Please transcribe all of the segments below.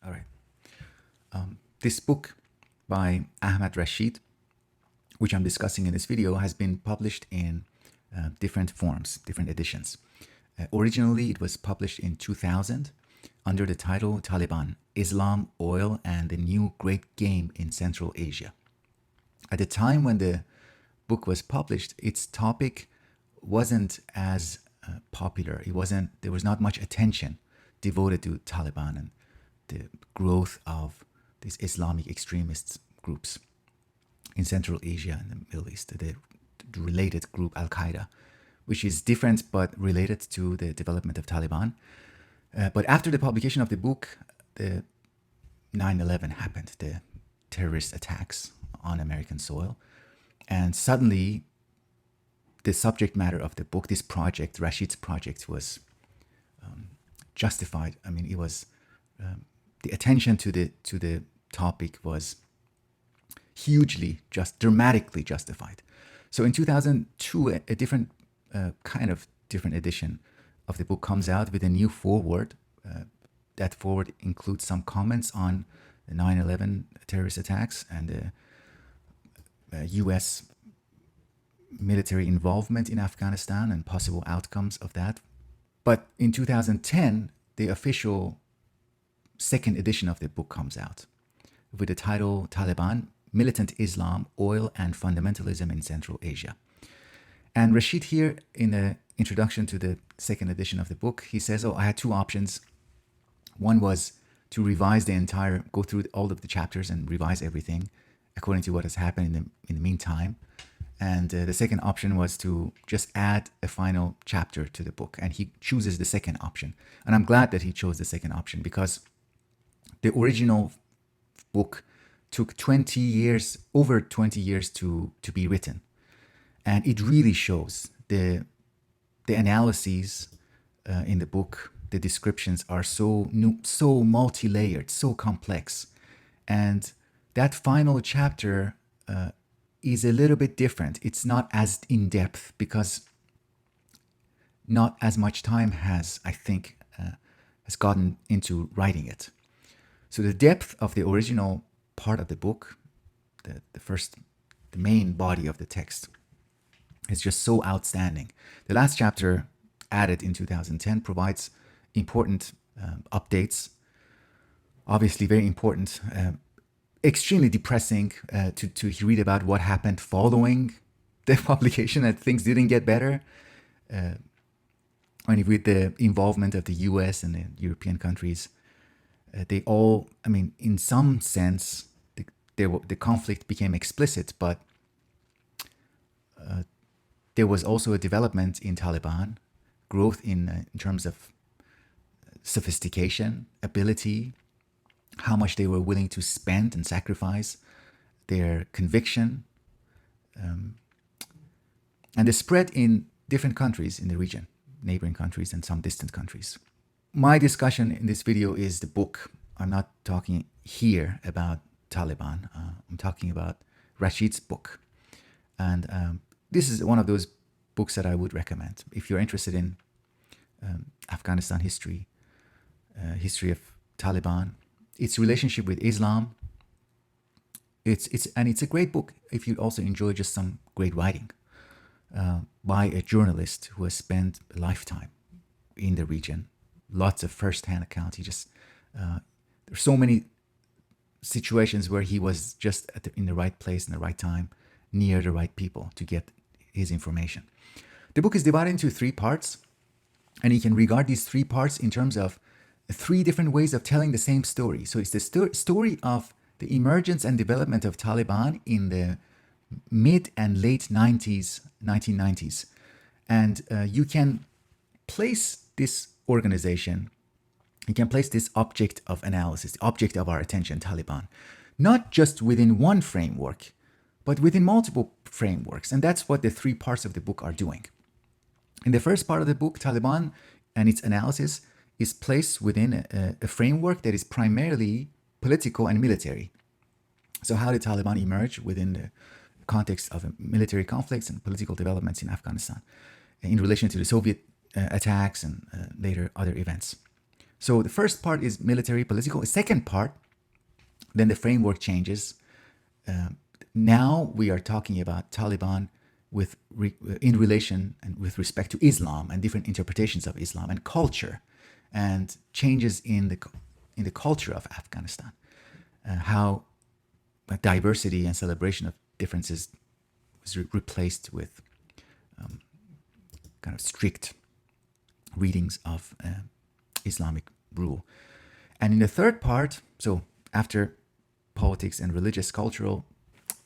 All right. This book by Ahmed Rashid, which I'm discussing in this video, has been published in different forms, different editions. Originally, it was published in 2000 under the title Taliban, Islam, Oil, and the New Great Game in Central Asia. At the time when the book was published, its topic wasn't as popular. There was not much attention devoted to Taliban and the growth of these Islamic extremist groups in Central Asia and the Middle East, the related group Al-Qaeda, which is different but related to the development of Taliban. But after the publication of the book, the 9/11 happened, the terrorist attacks on American soil. And suddenly, the subject matter of the book, this project, Rashid's project, was justified. I mean, it was the attention to the topic was hugely, dramatically justified. So in 2002, a different different edition of the book comes out with a new foreword. That foreword includes some comments on the 9/11 terrorist attacks and the U.S. military involvement in Afghanistan and possible outcomes of that. But in 2010, the official second edition of the book comes out with the title Taliban, Militant Islam, Oil, and Fundamentalism in Central Asia. And Rashid here, in the introduction to the second edition of the book, he says, I had two options. One was to revise go through all of the chapters and revise everything according to what has happened in the meantime. And the second option was to just add a final chapter to the book. And he chooses the second option. And I'm glad that he chose the second option, because the original book took over 20 years to be written. And it really shows the analyses in the book, the descriptions are so multi-layered, so complex. And that final chapter is a little bit different. It's not as in-depth because not as much time has gotten into writing it. So the depth of the original part of the book, the main body of the text, is just so outstanding. The last chapter, added in 2010, provides important updates. Obviously very important, extremely depressing to read about what happened following the publication, and things didn't get better. And with the involvement of the US and the European countries, they all, in some sense, the conflict became explicit, but there was also a development in Taliban, growth in terms of sophistication, ability, how much they were willing to spend and sacrifice, their conviction, and the spread in different countries in the region, neighboring countries and some distant countries. My discussion in this video is the book. I'm not talking here about Taliban. I'm talking about Rashid's book. And this is one of those books that I would recommend if you're interested in Afghanistan history, history of Taliban, its relationship with Islam. It's a great book if you also enjoy just some great writing by a journalist who has spent a lifetime in the region. Lots of first-hand accounts. There's so many situations where he was just in the right place in the right time, near the right people to get his information. The book is divided into three parts, and you can regard these three parts in terms of three different ways of telling the same story. So it's the story of the emergence and development of Taliban in the mid and late 1990s. And you can place this organization, you can place this object of analysis, the object of our attention, Taliban, not just within one framework, but within multiple frameworks. And that's what the three parts of the book are doing. In the first part of the book, Taliban and its analysis is placed within a framework that is primarily political and military. So how did Taliban emerge within the context of military conflicts and political developments in Afghanistan in relation to the Soviet attacks and later other events? So the first part is military, political. The second part, then the framework changes. Now we are talking about Taliban in relation and with respect to Islam and different interpretations of Islam and culture, and changes in the culture of Afghanistan. How diversity and celebration of differences was replaced with kind of strict readings of Islamic rule. And in the third part, so after politics and religious cultural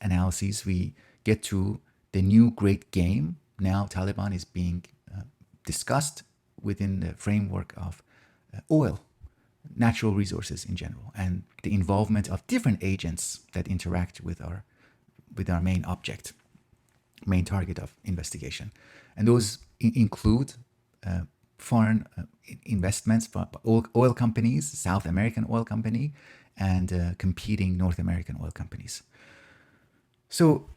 analyses, we get to the new great game. Now Taliban is being discussed within the framework of oil, natural resources in general, and the involvement of different agents that interact with our main object, main target of investigation. And those include foreign investments for oil companies, South American oil company, and competing North American oil companies. So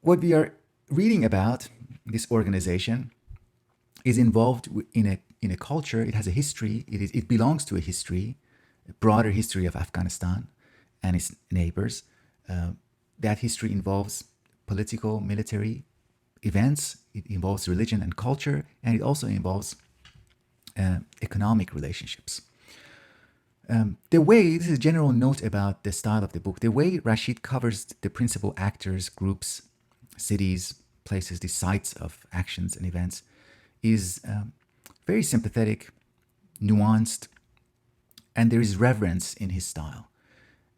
what we are reading about, this organization, is involved in a culture. It has a history. It belongs to a history, a broader history of Afghanistan and its neighbors. That history involves political, military events. It involves religion and culture, and it also involves economic relationships. This is a general note about the style of the book. The way Rashid covers the principal actors, groups, cities, places, the sites of actions and events is very sympathetic, nuanced, and there is reverence in his style.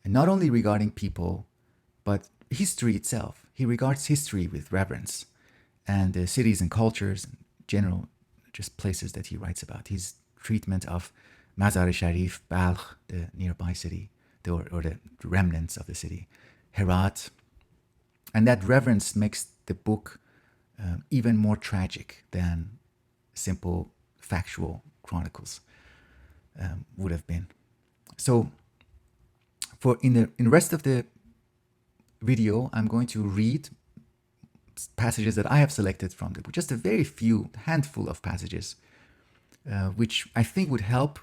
And not only regarding people, but history itself. He regards history with reverence, and the cities and cultures, and general just places that he writes about. His treatment of Mazar-e-Sharif, Balkh, the nearby city, or the remnants of the city, Herat. And that reverence makes the book even more tragic than simple factual chronicles would have been. So in the rest of the video, I'm going to read passages that I have selected from the book, just a very few, handful of passages, which I think would help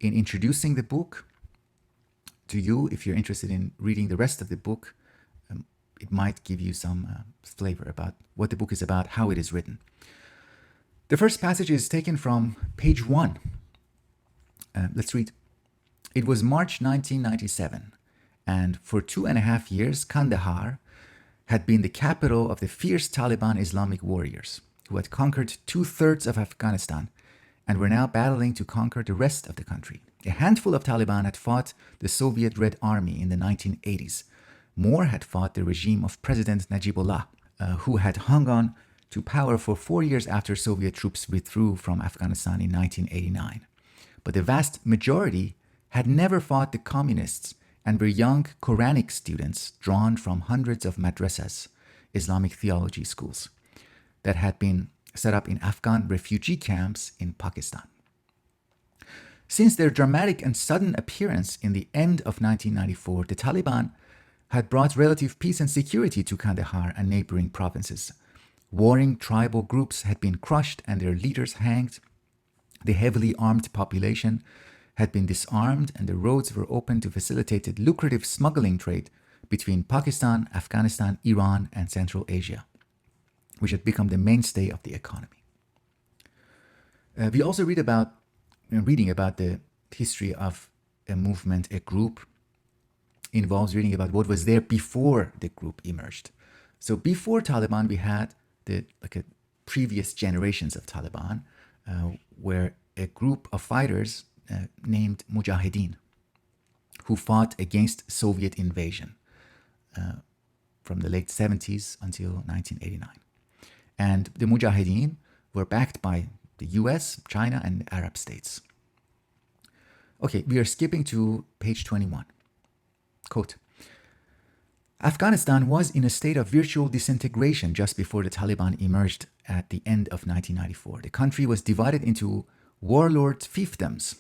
in introducing the book to you. If you're interested in reading the rest of the book, it might give you some flavor about what the book is about, how it is written. The first passage is taken from page 1. Let's read. It was March 1997, and for 2.5 years, Kandahar had been the capital of the fierce Taliban Islamic warriors who had conquered 2/3 of Afghanistan and were now battling to conquer the rest of the country. A handful of Taliban had fought the Soviet Red Army in the 1980s. More had fought the regime of President Najibullah, who had hung on to power for 4 years after Soviet troops withdrew from Afghanistan in 1989. But the vast majority had never fought the communists and were young Quranic students drawn from hundreds of madrasas, Islamic theology schools, that had been set up in Afghan refugee camps in Pakistan. Since their dramatic and sudden appearance in the end of 1994, the Taliban had brought relative peace and security to Kandahar and neighboring provinces. Warring tribal groups had been crushed and their leaders hanged. The heavily armed population had been disarmed, and the roads were open to facilitate the lucrative smuggling trade between Pakistan, Afghanistan, Iran, and Central Asia, which had become the mainstay of the economy. We also reading about the history of a movement, a group, involves reading about what was there before the group emerged. So before Taliban, we had previous generations of Taliban, where a group of fighters named Mujahideen, who fought against Soviet invasion from the late 70s until 1989. And the Mujahideen were backed by the US, China, and Arab states. Okay, we are skipping to page 21. Quote, Afghanistan was in a state of virtual disintegration just before the Taliban emerged at the end of 1994. The country was divided into warlord fiefdoms,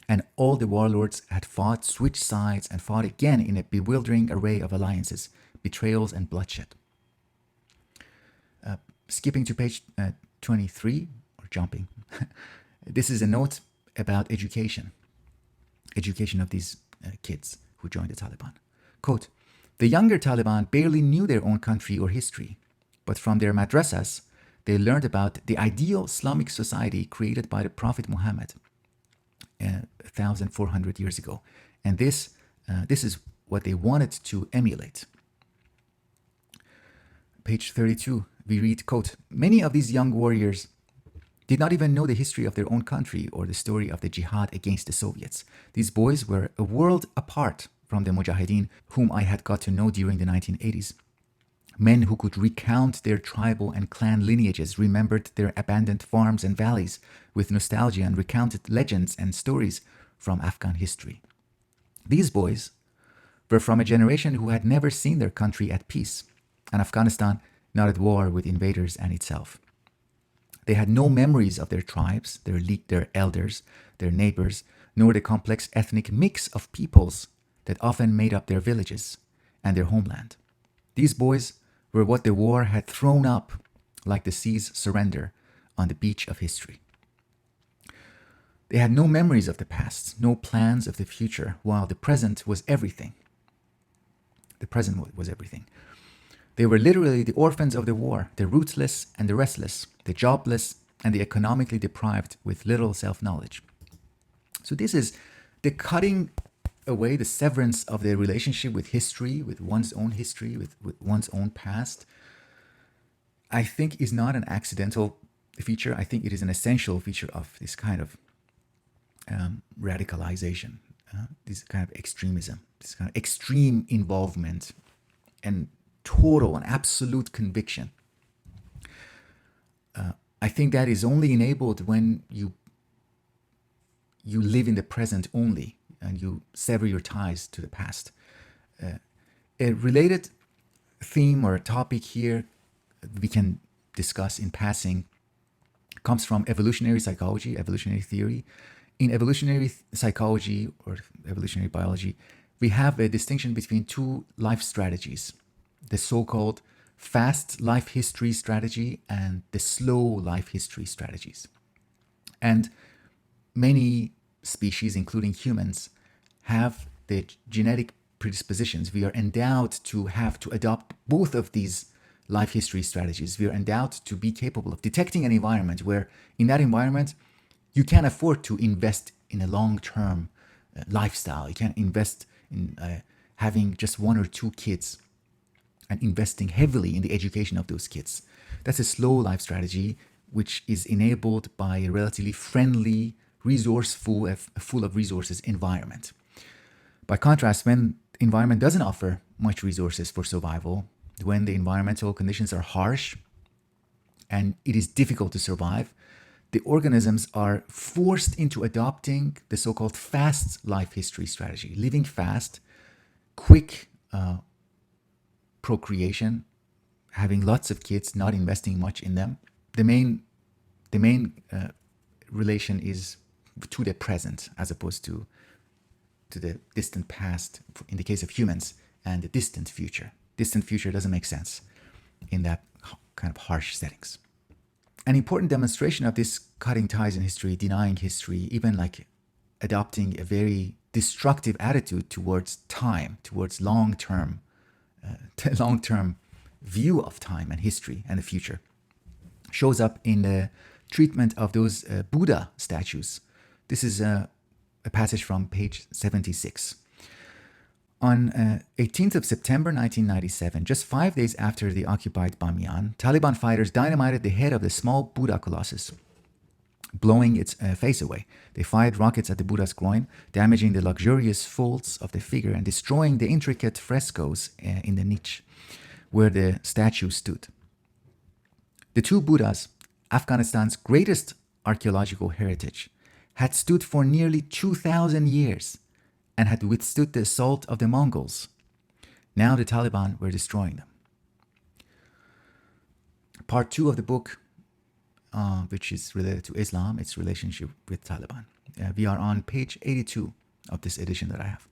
and all the warlords had fought, switched sides, and fought again in a bewildering array of alliances, betrayals, and bloodshed. Skipping to page 23, or jumping, this is a note about education. education of these kids who joined the Taliban. Quote, the younger Taliban barely knew their own country or history, but from their madrasas, they learned about the ideal Islamic society created by the Prophet Muhammad 1,400 years ago. And this is what they wanted to emulate. Page 32, we read, quote, many of these young warriors did not even know the history of their own country or the story of the jihad against the Soviets. These boys were a world apart from the Mujahideen whom I had got to know during the 1980s. Men who could recount their tribal and clan lineages, remembered their abandoned farms and valleys with nostalgia, and recounted legends and stories from Afghan history. These boys were from a generation who had never seen their country at peace, and Afghanistan not at war with invaders and itself. They had no memories of their tribes, their elders, their neighbors, nor the complex ethnic mix of peoples that often made up their villages and their homeland. These boys were what the war had thrown up like the sea's surrender on the beach of history. They had no memories of the past, no plans of the future, while the present was everything. The present was everything. They were literally the orphans of the war, the rootless and the restless, the jobless and the economically deprived with little self-knowledge. So this is the cutting away, the severance of their relationship with history, with one's own history, with one's own past. I think is not an accidental feature. I think it is an essential feature of this kind of radicalization, this kind of extremism, this kind of extreme involvement and total and absolute conviction. I think that is only enabled when you live in the present only and you sever your ties to the past. A related theme or topic here we can discuss in passing comes from evolutionary psychology, evolutionary theory. In evolutionary psychology or evolutionary biology, we have a distinction between two life strategies, the so-called fast life history strategy and the slow life history strategies. And many species, including humans, have the genetic predispositions. We are endowed to have to adopt both of these life history strategies. We are endowed to be capable of detecting an environment where in that environment, you can't afford to invest in a long-term lifestyle. You can't invest in having just one or two kids and investing heavily in the education of those kids. That's a slow life strategy, which is enabled by a relatively friendly, resourceful, full of resources environment. By contrast, when the environment doesn't offer much resources for survival, when the environmental conditions are harsh and it is difficult to survive, the organisms are forced into adopting the so-called fast life history strategy, living fast, quick procreation, having lots of kids, not investing much in them. The main relation is to the present as opposed to the distant past in the case of humans, and the distant future. Distant future doesn't make sense in that kind of harsh settings. An important demonstration of this cutting ties in history, denying history, even like adopting a very destructive attitude towards time, towards long-term view of time and history and the future, shows up in the treatment of those Buddha statues. This is a passage from page 76. On 18th of September 1997, just 5 days after they occupied Bamiyan, Taliban fighters dynamited the head of the small Buddha colossus, blowing its face away. They fired rockets at the Buddha's groin, damaging the luxurious folds of the figure and destroying the intricate frescoes in the niche where the statue stood. The two Buddhas, Afghanistan's greatest archaeological heritage, had stood for nearly 2,000 years and had withstood the assault of the Mongols. Now the Taliban were destroying them. Part 2 of the book, which is related to Islam, its relationship with Taliban. We are on page 82 of this edition that I have.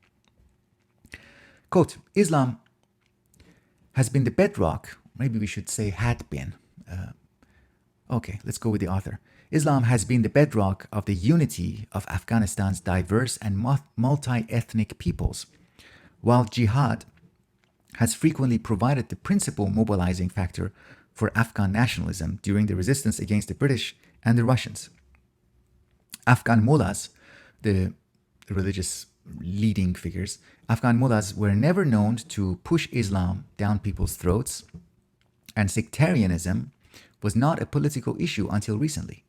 Quote, Islam has been the bedrock, maybe we should say had been. Okay, let's go with the author. Islam has been the bedrock of the unity of Afghanistan's diverse and multi-ethnic peoples, while jihad has frequently provided the principal mobilizing factor for Afghan nationalism during the resistance against the British and the Russians. Afghan mullahs, the religious leading figures, Afghan mullahs were never known to push Islam down people's throats, and sectarianism was not a political issue until recently.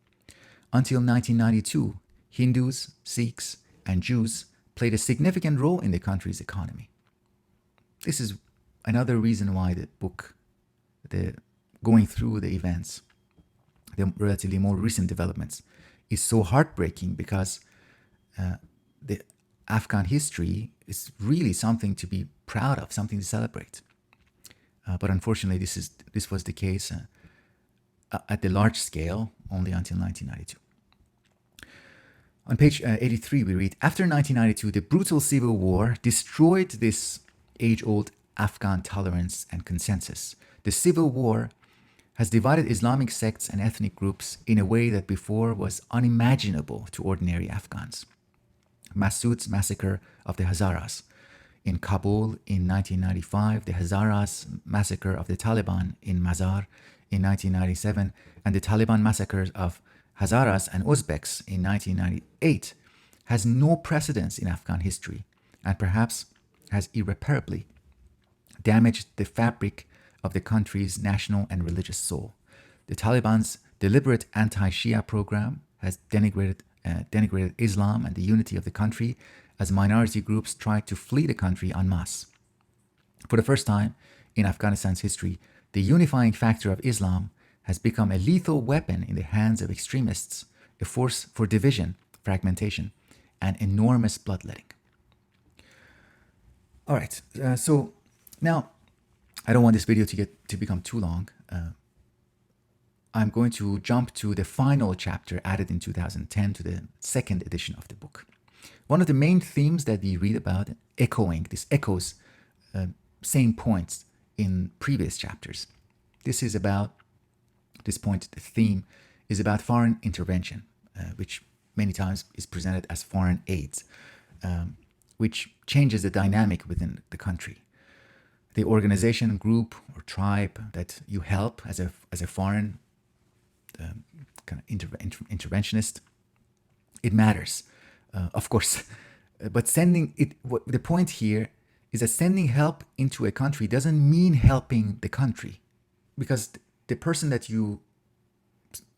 Until 1992, Hindus, Sikhs, and Jews played a significant role in the country's economy. This is another reason why the book, going through the events, the relatively more recent developments, is so heartbreaking, because the Afghan history is really something to be proud of, something to celebrate. But unfortunately, this was the case at the large scale only until 1992. On page 83, we read, after 1992, the brutal civil war destroyed this age-old Afghan tolerance and consensus. The civil war has divided Islamic sects and ethnic groups in a way that before was unimaginable to ordinary Afghans. Massoud's massacre of the Hazaras in Kabul in 1995, the Hazaras massacre of the Taliban in Mazar in 1997, and the Taliban massacres of Hazaras and Uzbeks in 1998 has no precedence in Afghan history, and perhaps has irreparably damaged the fabric of the country's national and religious soul. The Taliban's deliberate anti-Shia program has denigrated Islam and the unity of the country as minority groups tried to flee the country en masse. For the first time in Afghanistan's history, the unifying factor of Islam has become a lethal weapon in the hands of extremists, a force for division, fragmentation, and enormous bloodletting. All right, so now I don't want this video to become too long. I'm going to jump to the final chapter added in 2010 to the second edition of the book. One of the main themes that we read about, this echoes same points in previous chapters. This point, the theme, is about foreign intervention, which many times is presented as foreign aids, which changes the dynamic within the country. The organization, group, or tribe that you help as a foreign kind of interventionist, it matters, of course. But the point here is that sending help into a country doesn't mean helping the country, because the person that you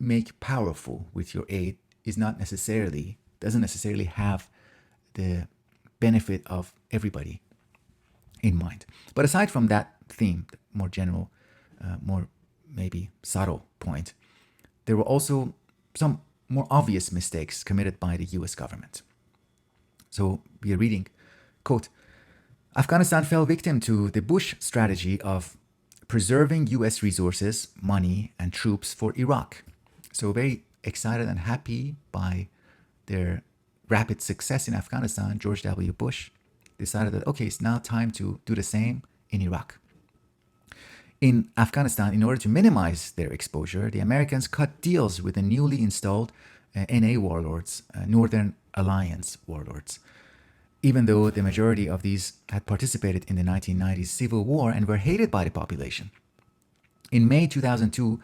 make powerful with your aid doesn't necessarily have the benefit of everybody in mind. But aside from that theme, the more general, more maybe subtle point, there were also some more obvious mistakes committed by the US government. So we are reading, quote, Afghanistan fell victim to the Bush strategy of preserving US resources, money, and troops for Iraq. So very excited and happy by their rapid success in Afghanistan, George W. Bush decided that, okay, it's now time to do the same in Iraq. In Afghanistan, in order to minimize their exposure, the Americans cut deals with the newly installed NA warlords, Northern Alliance warlords, even though the majority of these had participated in the 1990s civil war and were hated by the population. In May 2002,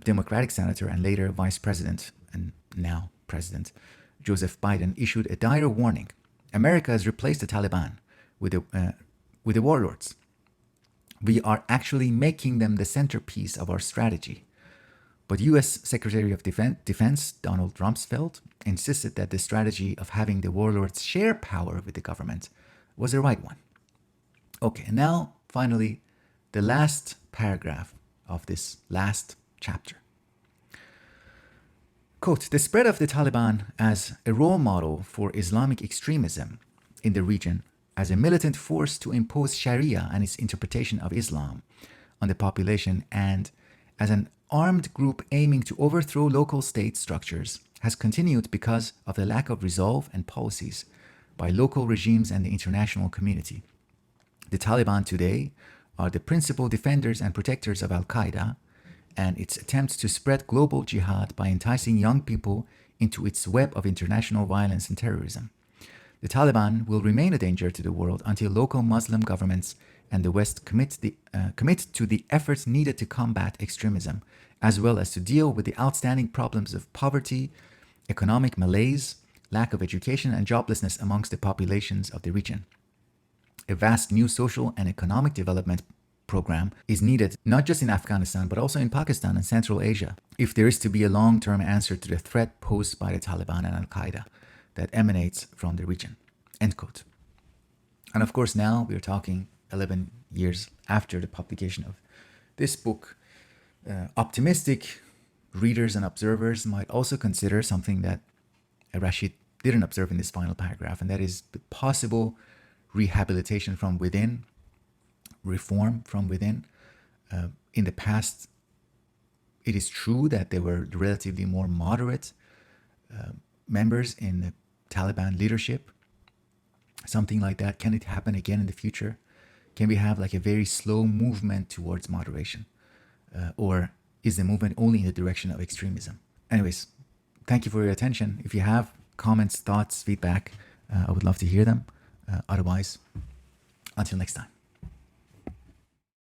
Democratic Senator and later Vice President, and now President, Joseph Biden issued a dire warning. America has replaced the Taliban with the warlords. We are actually making them the centerpiece of our strategy. But U.S. Secretary of Defense Donald Rumsfeld insisted that the strategy of having the warlords share power with the government was the right one. Okay, and now, finally, the last paragraph of this last chapter. Quote, the spread of the Taliban as a role model for Islamic extremism in the region, as a militant force to impose Sharia and its interpretation of Islam on the population, and as an armed group aiming to overthrow local state structures, has continued because of the lack of resolve and policies by local regimes and the international community. The Taliban today are the principal defenders and protectors of Al-Qaeda, and its attempts to spread global jihad by enticing young people into its web of international violence and terrorism. The Taliban will remain a danger to the world until local Muslim governments and the West commit to the efforts needed to combat extremism, as well as to deal with the outstanding problems of poverty, economic malaise, lack of education, and joblessness amongst the populations of the region. A vast new social and economic development program is needed not just in Afghanistan, but also in Pakistan and Central Asia, if there is to be a long-term answer to the threat posed by the Taliban and Al-Qaeda that emanates from the region. End quote. And of course, now we're talking 11 years after the publication of this book. Optimistic readers and observers might also consider something that Rashid didn't observe in this final paragraph, and that is the possible rehabilitation from within, reform from within. In the past, it is true that there were relatively more moderate members in the Taliban leadership. Something like that. Can it happen again in the future? Can we have like a very slow movement towards moderation? Or is the movement only in the direction of extremism? Anyways, thank you for your attention. If you have comments, thoughts, feedback, I would love to hear them. Otherwise, until next time.